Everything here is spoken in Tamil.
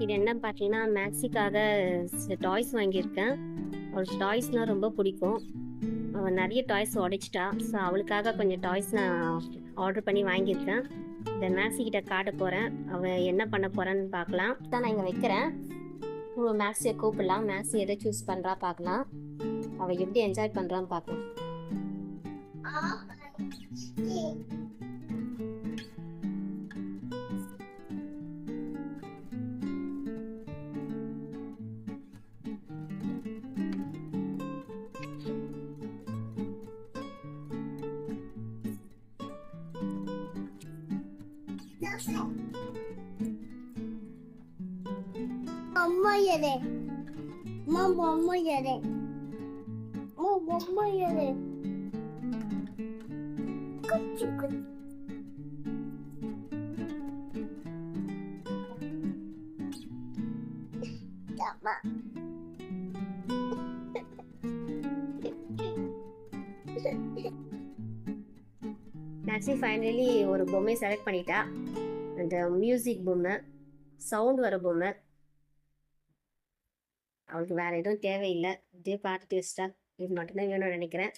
இது என்ன பார்த்தீங்கன்னா, மேக்ஸிக்காக சில டாய்ஸ் வாங்கியிருக்கேன். அவளுக்கு டாய்ஸ்னால் ரொம்ப பிடிக்கும். அவள் நிறைய டாய்ஸ் உடைச்சிட்டா. ஸோ அவளுக்காக கொஞ்சம் டாய்ஸ் நான் ஆர்டர் பண்ணி வாங்கியிருக்கேன். இதை மேக்ஸிக்கிட்ட காட்ட போகிறேன். அவள் என்ன பண்ண போகிறான்னு பார்க்கலாம். தான் நான் இங்கே வைக்கிறேன். மேக்ஸியை கூப்பிடலாம். மேக்ஸி எதை சூஸ் பண்ணுறா பார்க்கலாம். அவள் எப்படி என்ஜாய் பண்ணுறான்னு பார்க்கலாம். Mamma yere. Mamma yere. Mamma yere. Küçük. Tamam. Maxi finally ஒரு பொம்மையை செலக்ட் பண்ணிட்டா. அந்த மியூசிக் பொம்மை, சவுண்ட் வர பொம்மை. அவளுக்கு வேறு எதுவும் தேவையில்லை. இதே பார்த்துட்டு வச்சிட்டா. இது மட்டும்தான் வேணும்னு நினைக்கிறேன்.